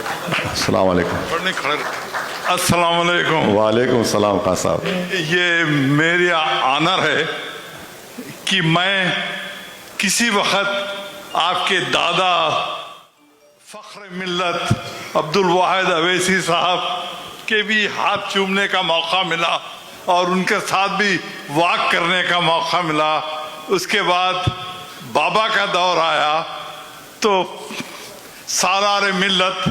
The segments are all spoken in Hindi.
अस्सलाम वालेकुम। अस्सलाम वालेकुम। वालेकुम सलाम खान साहब। ये मेरी ऑनर है कि मैं किसी वक्त आपके दादा फख्र मिल्लत अब्दुल वाहिद अवैसी साहब के भी हाथ चूमने का मौका मिला और उनके साथ भी वॉक करने का मौका मिला। उसके बाद बाबा का दौर आया तो सालार मिल्लत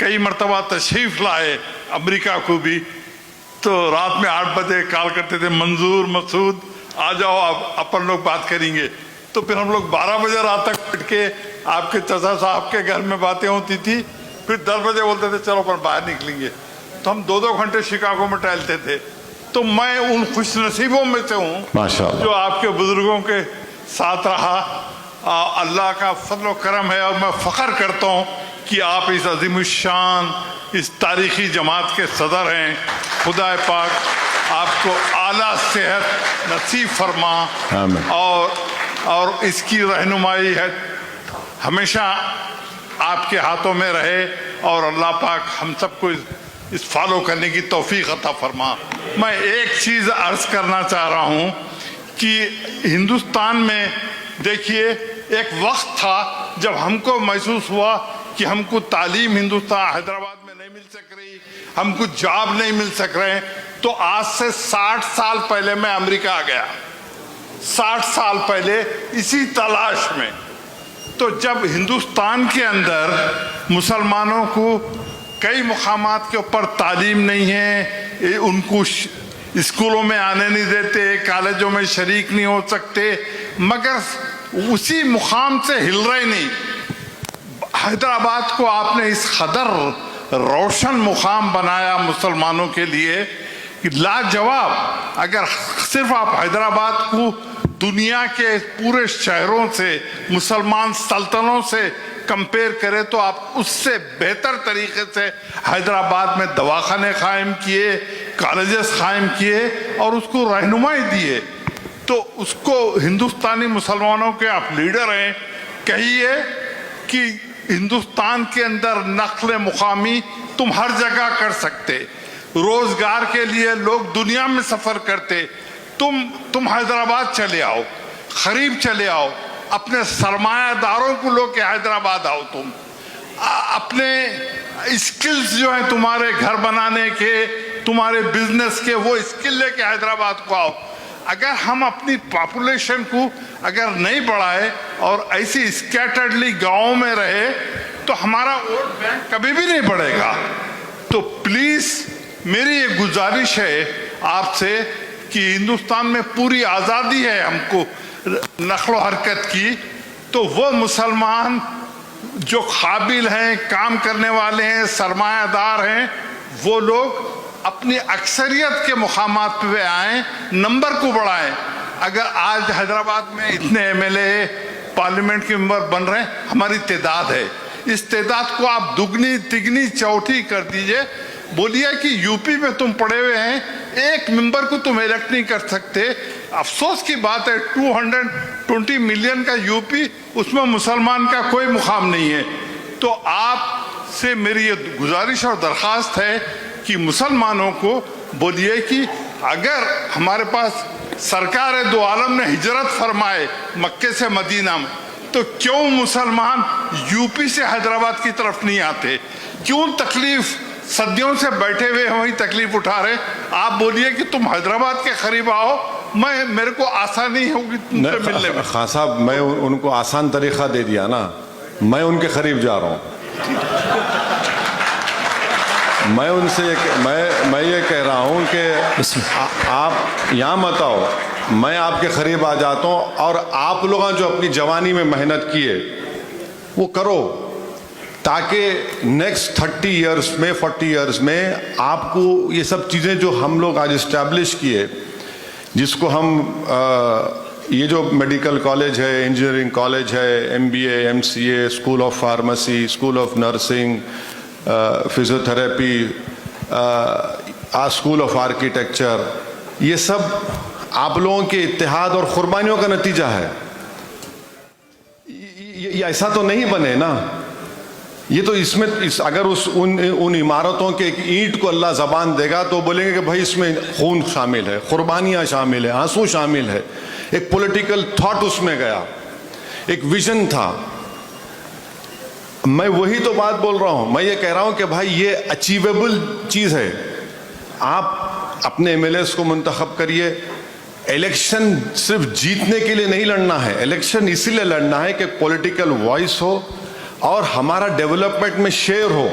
कई मरतबा तशरीफ़ लाए अमेरिका को भी, तो रात में 8 बजे कॉल करते थे, मंजूर मसूद आ जाओ आप अपन लोग बात करेंगे। तो फिर हम लोग 12 बजे रात तक बैठ के आपके चाचा साहब के घर में बातें होती थी। फिर 10 बजे बोलते थे चलो अपन बाहर निकलेंगे, तो हम 2-2 घंटे शिकागो में टहलते थे। तो मैं उन खुश नसीबों में से हूँ माशाअल्लाह जो आपके बुजुर्गों के साथ रहा। अल्लाह का फजल करम है और मैं फ़ख्र करता हूँ कि आप इस अज़ीमुश्शान इस तारीख़ी जमात के सदर हैं। खुदा पाक आपको आला सेहत नसीब फरमा आमीन। और इसकी रहनुमाई है हमेशा आपके हाथों में रहे और अल्लाह पाक हम सबको इस फॉलो करने की तौफीक अता फरमा। मैं एक चीज़ अर्ज़ करना चाह रहा हूँ कि हिंदुस्तान में देखिए एक वक्त था जब हमको महसूस हुआ कि हमको तालीम हिंदुस्तान हैदराबाद में नहीं मिल सक रही, हमको जॉब नहीं मिल सक रहे। तो आज से 60 साल पहले मैं अमेरिका आ गया, 60 साल पहले इसी तलाश में। तो जब हिंदुस्तान के अंदर मुसलमानों को कई मुकामात के ऊपर तालीम नहीं है, उनको स्कूलों में आने नहीं देते, कॉलेजों में शरीक नहीं हो सकते, मगर उसी मुकाम से हिल रहे नहीं। हैदराबाद को आपने इस कदर रोशन मुकाम बनाया मुसलमानों के लिए कि लाजवाब। अगर सिर्फ आप हैदराबाद को दुनिया के पूरे शहरों से, मुसलमान सल्तनों से कंपेयर करें तो आप उससे बेहतर तरीके से हैदराबाद में दवाखाने कायम किए, कॉलेजेस कायम किए और उसको रहनुमाई दिए। तो उसको हिंदुस्तानी मुसलमानों के आप लीडर हैं, कहिए कि हिंदुस्तान के अंदर नस्ल मुकामी तुम हर जगह कर सकते, रोजगार के लिए लोग दुनिया में सफर करते, तुम हैदराबाद चले आओ, करीब चले आओ, अपने सरमायादारों को लो के हैदराबाद आओ, तुम अपने स्किल्स जो है तुम्हारे घर बनाने के, तुम्हारे बिजनेस के, वो स्किल लेके हैदराबाद को आओ। अगर हम अपनी पॉपुलेशन को अगर नहीं बढ़ाए और ऐसी स्कैटर्डली गाँव में रहे तो हमारा वोट बैंक कभी भी नहीं बढ़ेगा। तो प्लीज मेरी ये गुजारिश है आपसे कि हिंदुस्तान में पूरी आज़ादी है हमको नक्लो हरकत की, तो वो मुसलमान जो काबिल हैं, काम करने वाले हैं, सरमायादार हैं, वो लोग अपनी अक्सरियत के मुकामात पे आए, नंबर को बढ़ाएं। अगर आज हैदराबाद में इतने एमएलए पार्लियामेंट के मेंबर बन रहे हैं, हमारी तादाद है, इस तादाद को आप दुगनी तिगनी चौथी कर दीजिए। बोलिए कि यूपी में तुम पड़े हुए हैं, एक मेंबर को तुम इलेक्ट नहीं कर सकते। अफसोस की बात है 220 मिलियन का यूपी, उसमें मुसलमान का कोई मुकाम नहीं है। तो आपसे मेरी ये गुजारिश और दरख्वास्त है कि मुसलमानों को बोलिए कि अगर हमारे पास सरकार दो आलम ने हिजरत फरमाए मक्के से मदीना में, तो क्यों मुसलमान यूपी से हैदराबाद की तरफ नहीं आते? क्यों तकलीफ सदियों से बैठे हुए वही तकलीफ उठा रहे? आप बोलिए कि तुम हैदराबाद के करीब आओ, मेरे को आसानी होगी तुमसे मिलने में। खान साहब, मैं उनको आसान तरीका दे दिया ना, मैं उनके करीब जा रहा हूँ। मैं उनसे मैं ये कह रहा हूँ कि आप यहाँ मत आओ, मैं आपके करीब आ जाता हूँ और आप लोग जो अपनी जवानी में मेहनत किए वो करो, ताकि नेक्स्ट 30 इयर्स में 40 इयर्स में आपको ये सब चीज़ें जो हम लोग आज इस्टेब्लिश किए, जिसको हम ये जो मेडिकल कॉलेज है, इंजीनियरिंग कॉलेज है, MBA MCA, school of pharmacy, school of nursing, physiotherapy, school of architecture, ये सब आप लोगों के इत्तेहाद और कुर्बानियों का नतीजा है। ये ऐसा तो नहीं बने ना, ये तो इसमें अगर उन इमारतों के एक ईंट को अल्लाह ज़बान देगा तो बोलेंगे कि भाई इसमें खून शामिल है, कुर्बानियाँ शामिल है, आंसू शामिल है, एक पॉलिटिकल थॉट उसमें गया, एक विजन था। मैं वही तो बात बोल रहा हूँ। मैं ये कह रहा हूँ कि भाई ये अचीवेबल चीज़ है। आप अपने एमएलएस को मुंतखब करिए। इलेक्शन सिर्फ जीतने के लिए नहीं लड़ना है, इलेक्शन इसीलिए लड़ना है कि पॉलिटिकल वॉइस हो और हमारा डेवलपमेंट में शेयर हो,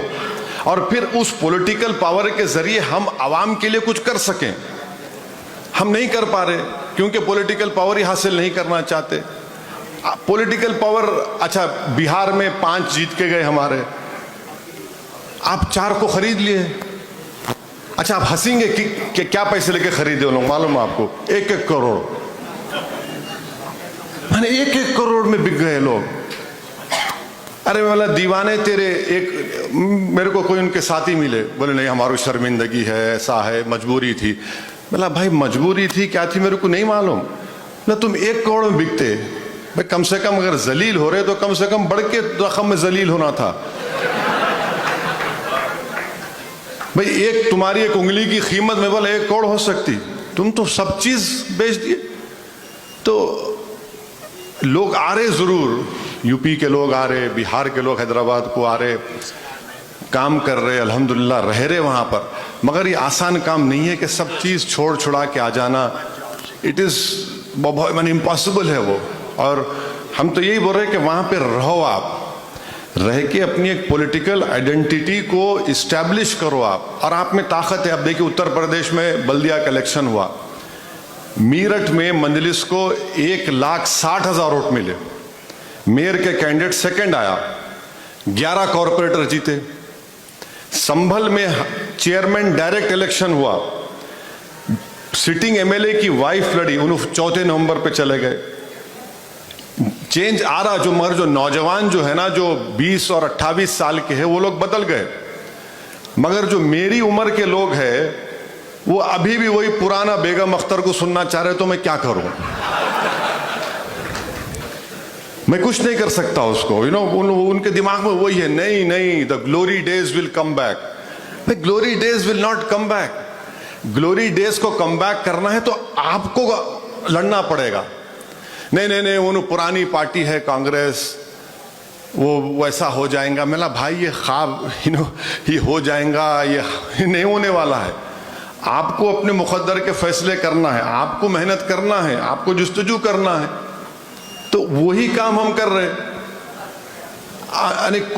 और फिर उस पॉलिटिकल पावर के जरिए हम आवाम के लिए कुछ कर सकें। हम नहीं कर पा रहे क्योंकि पॉलिटिकल पावर ही हासिल नहीं करना चाहते। पॉलिटिकल पावर, अच्छा बिहार में 5 जीत के गए हमारे, आप 4 को खरीद लिए। अच्छा आप हंसेंगे कि क्या पैसे लेके खरीदे वो लोग, मालूम है आपको? 1-1 करोड़, माने 1-1 करोड़ में बिक गए लोग। अरे बोला दीवाने तेरे, एक मेरे को कोई उनके साथी मिले, बोले नहीं हमारी शर्मिंदगी है, ऐसा है, मजबूरी थी। बोला भाई मजबूरी थी क्या थी मेरे को नहीं मालूम ना, तुम 1 करोड़ में बिकते भाई, कम से कम अगर जलील हो रहे तो कम से कम बढ़ के रकम में जलील होना था भाई। एक तुम्हारी एक उंगली की कीमत में बोला 1 करोड़ हो सकती, तुम तो सब चीज बेच दिए। तो लोग आ रहे जरूर, यूपी के लोग आ रहे, बिहार के लोग हैदराबाद को आ रहे, काम कर रहे, अल्हम्दुलिल्लाह रह रहे वहां पर, मगर ये आसान काम नहीं है कि सब चीज छोड़ छुड़ा के आ जाना। इट इज बहुत इम्पॉसिबल है वो। और हम तो यही बोल रहे हैं कि वहां पे रहो, आप रह के अपनी एक पॉलिटिकल आइडेंटिटी को इस्टेब्लिश करो आप, और आप में ताकत है। अब देखिए उत्तर प्रदेश में बल्दिया का इलेक्शन हुआ, मीरठ में मंजलिस को 1,60,000 वोट मिले, मेयर के कैंडिडेट सेकंड आया, 11 कॉरपोरेटर जीते। संभल में चेयरमैन डायरेक्ट इलेक्शन हुआ, सिटिंग एमएलए की वाइफ लड़ी, उन्होंने 4 नवंबर पे चले गए। चेंज आ रहा, जो मगर जो नौजवान जो है ना, जो 20 और 28 साल के हैं वो लोग बदल गए, मगर जो मेरी उम्र के लोग हैं वो अभी भी वही पुराना बेगम अख्तर को सुनना चाह रहे। तो मैं क्या करूं, मैं कुछ नहीं कर सकता उसको, यू नो। उनके दिमाग में वही है, नहीं नहीं the glory days will come back. Glory days will not come back. Glory days को कम बैक करना है तो आपको लड़ना पड़ेगा। नहीं नहीं नहीं, वो पुरानी पार्टी है कांग्रेस, वो वैसा हो जाएगा। मेरा भाई ये ख्वाब, ये हो जाएगा, ये नहीं होने वाला है। आपको अपने मुकद्दर के फैसले करना है, आपको मेहनत करना है, आपको जुस्तजू करना है। तो वही काम हम कर रहे।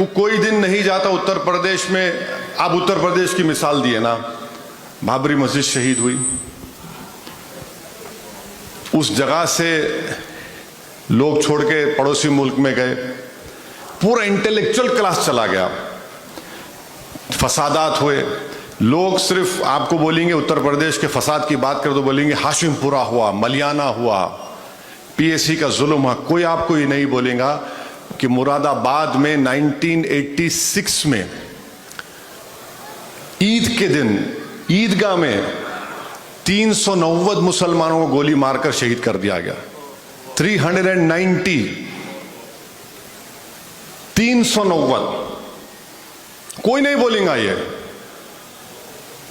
कोई दिन नहीं जाता उत्तर प्रदेश में, आप उत्तर प्रदेश की मिसाल दिए ना, बाबरी मस्जिद शहीद हुई, उस जगह से लोग छोड़ के पड़ोसी मुल्क में गए, पूरा इंटेलेक्चुअल क्लास चला गया, फसादात हुए। लोग सिर्फ आपको बोलेंगे, उत्तर प्रदेश के फसाद की बात करें तो बोलेंगे हाशिमपुरा हुआ, मलियाना हुआ, पीएससी का जुल्म हुआ। कोई आपको ये नहीं बोलेगा कि मुरादाबाद में 1986 में ईद के दिन ईदगाह में 390 मुसलमानों को गोली मारकर शहीद कर दिया गया। 390, 390, कोई नहीं बोलेगा ये।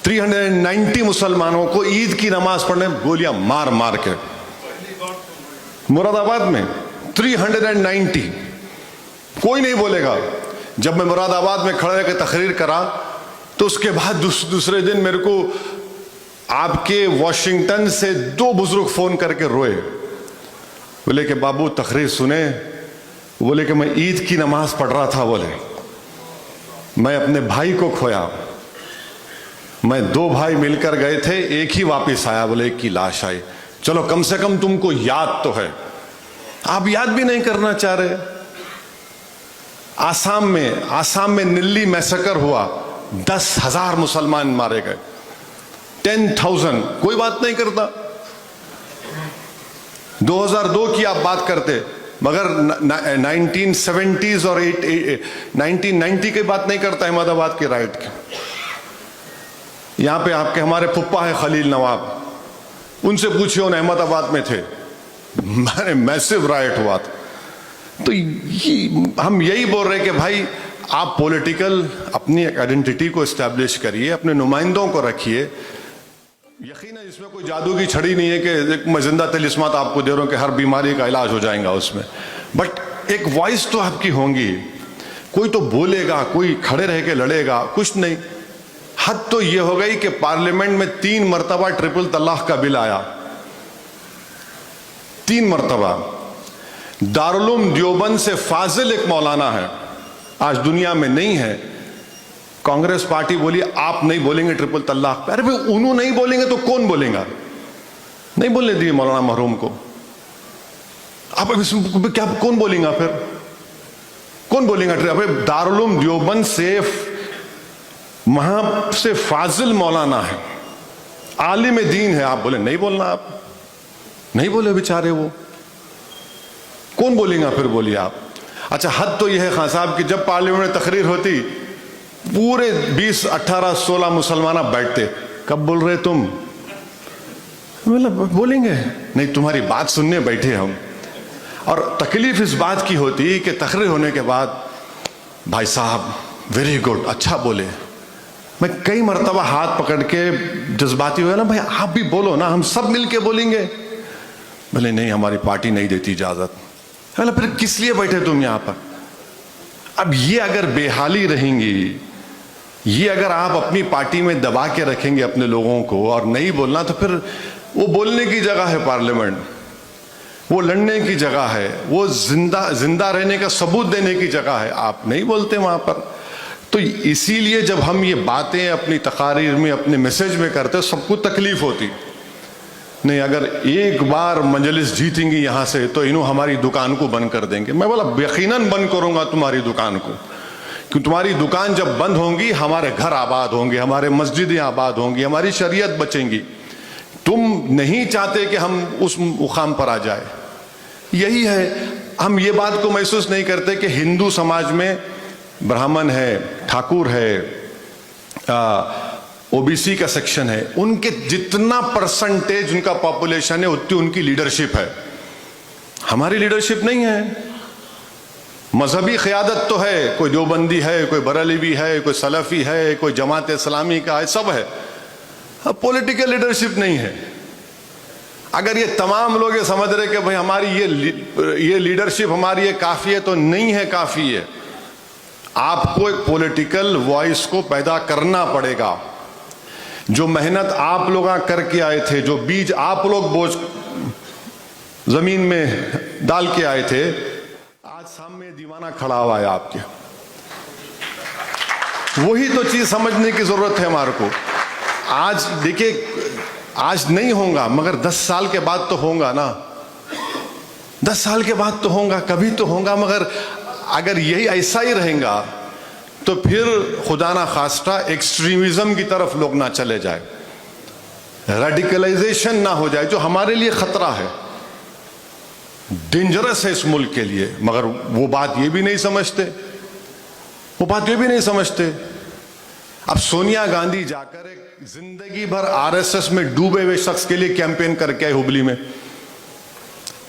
390 मुसलमानों को ईद की नमाज पढ़ने गोलियां मार मार के मुरादाबाद में 390, कोई नहीं बोलेगा। जब मैं मुरादाबाद में खड़े होकर तकरीर करा तो उसके बाद दूसरे दिन मेरे को आपके वॉशिंगटन से 2 बुजुर्ग फोन करके रोए, बोले कि बाबू तकरीर सुने, बोले कि मैं ईद की नमाज पढ़ रहा था, बोले मैं अपने भाई को खोया, मैं 2 भाई मिलकर गए थे, एक ही वापस आया, बोले एक की लाश आई। चलो कम से कम तुमको याद तो है, आप याद भी नहीं करना चाह रहे। आसाम में निल्ली मैसेकर हुआ, 10,000 मुसलमान मारे गए, 10,000, कोई बात नहीं करता। 2002 की आप बात करते, मगर 1970s और 1990 की बात नहीं करता अहमदाबाद के राइट की। यहां पे आपके हमारे फुप्पा है खलील नवाब, उनसे पूछिए, उन अहमदाबाद में थे, मैसिव राइट हुआ था। तो हम यही बोल रहे कि भाई आप पॉलिटिकल अपनी आइडेंटिटी को इस्टेब्लिश करिए, अपने नुमाइंदों को रखिए। यकीनन इसमें कोई जादू की छड़ी नहीं है कि मैं जिंदा तिलिस्मात आपको दे रहा हूं कि हर बीमारी का इलाज हो जाएगा उसमें, बट एक वॉइस तो आपकी होंगी। कोई तो बोलेगा, कोई खड़े रह के लड़ेगा, कुछ नहीं। हद तो यह हो गई कि पार्लियामेंट में 3 मरतबा ट्रिपल तलाक का बिल आया, 3 मरतबा। दारुल देवबंद से फाजिल एक मौलाना है, आज दुनिया में नहीं है। कांग्रेस पार्टी बोली आप नहीं बोलेंगे ट्रिपल तलाक पे। अरे भाई उन्होंने नहीं बोलेंगे तो कौन बोलेगा? नहीं बोलने दिए मौलाना मरहूम को। आप इसमें क्या कौन बोलेगा फिर? कौन बोलेगा? अरे दारुल देवबंद से वहां से फाजिल मौलाना है, आलिम दीन है, आप बोले नहीं बोलना। आप नहीं बोले बेचारे, वो कौन बोलेगा फिर? बोलिए आप। अच्छा, हद तो यह है खान साहब कि जब पार्लियामेंट में तकरीर होती पूरे 20, 18, 16 मुसलमान बैठते। कब बोल रहे तुम? मतलब बोलेंगे नहीं, तुम्हारी बात सुनने बैठे हम। और तकलीफ इस बात की होती कि तकरीर होने के बाद भाई साहब वेरी गुड, अच्छा बोले। मैं कई मरतबा हाथ पकड़ के जज्बाती हुआ ना, भाई आप भी बोलो ना, हम सब मिलके बोलेंगे। बोले नहीं, हमारी पार्टी नहीं देती इजाजत। बोले फिर किस लिए बैठे तुम यहां पर? अब ये अगर बेहाली रहेंगी, ये अगर आप अपनी पार्टी में दबा के रखेंगे अपने लोगों को और नहीं बोलना, तो फिर वो बोलने की जगह है पार्लियामेंट, वो लड़ने की जगह है, वो जिंदा रहने का सबूत देने की जगह है। आप नहीं बोलते वहां पर। तो इसीलिए जब हम ये बातें अपनी तकारीर में, अपने मैसेज में करते, सबको तकलीफ होती। नहीं, अगर एक बार मजलिस जीतेंगी यहां से तो इन्हों हमारी दुकान को बंद कर देंगे। मैं बोला यकीनन बंद करूंगा तुम्हारी दुकान को, क्योंकि तुम्हारी दुकान जब बंद होंगी हमारे घर आबाद होंगे, हमारे मस्जिदें आबाद होंगी, हमारी शरीयत बचेंगी। तुम नहीं चाहते कि हम उस मुकाम पर आ जाए। यही है, हम ये बात को महसूस नहीं करते कि हिंदू समाज में ब्राह्मण है, ठाकुर है, ओबीसी का सेक्शन है, उनके जितना परसेंटेज उनका पॉपुलेशन है उतनी उनकी लीडरशिप है। हमारी लीडरशिप नहीं है। मजहबी क़यादत तो है, कोई देवबंदी है, कोई बरेलवी है, कोई सलफी है, कोई जमात इस्लामी का है, सब है। अब पॉलिटिकल लीडरशिप नहीं है। अगर ये तमाम लोग ये समझ रहे कि भाई हमारी ये लीडरशिप हमारी ये काफ़ी है, तो नहीं है काफ़ी है। आपको एक पॉलिटिकल वॉइस को पैदा करना पड़ेगा। जो मेहनत आप लोग करके आए थे, जो बीज आप लोग बोझ जमीन में डाल के आए थे, आज सामने दीवाना खड़ा हुआ है आपके। वही तो चीज समझने की जरूरत है हमारे को। आज देखिए, आज नहीं होगा मगर 10 साल के बाद तो होगा ना। 10 साल के बाद तो होगा, कभी तो होगा। मगर अगर यही ऐसा ही रहेगा तो फिर खुदा ना खास्ता एक्सट्रीमिज्म की तरफ लोग ना चले जाए, रेडिकलाइजेशन ना हो जाए, जो हमारे लिए खतरा है, डेंजरस है इस मुल्क के लिए। मगर वो बात ये भी नहीं समझते, वो बात ये भी नहीं समझते। अब सोनिया गांधी जाकर एक जिंदगी भर आरएसएस में डूबे हुए शख्स के लिए कैंपेन करके आए हुबली में,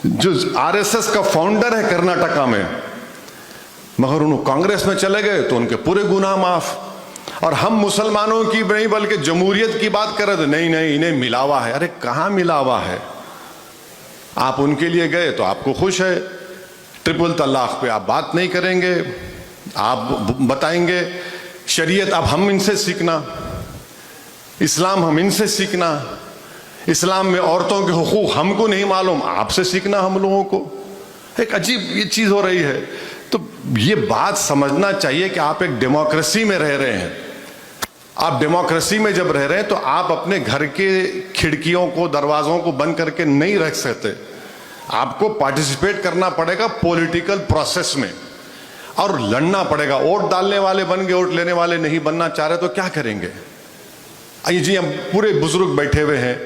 जो आरएसएस का फाउंडर है कर्नाटका में, मगर उन्होंने कांग्रेस में चले गए तो उनके पूरे गुनाह माफ। और हम मुसलमानों की नहीं बल्कि जमहूरियत की बात कर रहे थे, नहीं नहीं इन्हें मिलावा है। अरे कहां मिलावा है? आप उनके लिए गए तो आपको खुश है, ट्रिपल तलाक पे आप बात नहीं करेंगे, आप बताएंगे शरीयत अब हम इनसे सीखना, इस्लाम हम इनसे सीखना, इस्लाम में औरतों के हुकूक हमको नहीं मालूम, आपसे सीखना हम लोगों को। एक अजीब ये चीज हो रही है। तो ये बात समझना चाहिए कि आप एक डेमोक्रेसी में रह रहे हैं। आप डेमोक्रेसी में जब रह रहे हैं तो आप अपने घर के खिड़कियों को, दरवाजों को बंद करके नहीं रख सकते। आपको पार्टिसिपेट करना पड़ेगा पॉलिटिकल प्रोसेस में और लड़ना पड़ेगा। वोट डालने वाले बन गए, वोट लेने वाले नहीं बनना चाह रहे तो क्या करेंगे? जी हम पूरे बुजुर्ग बैठे हुए हैं,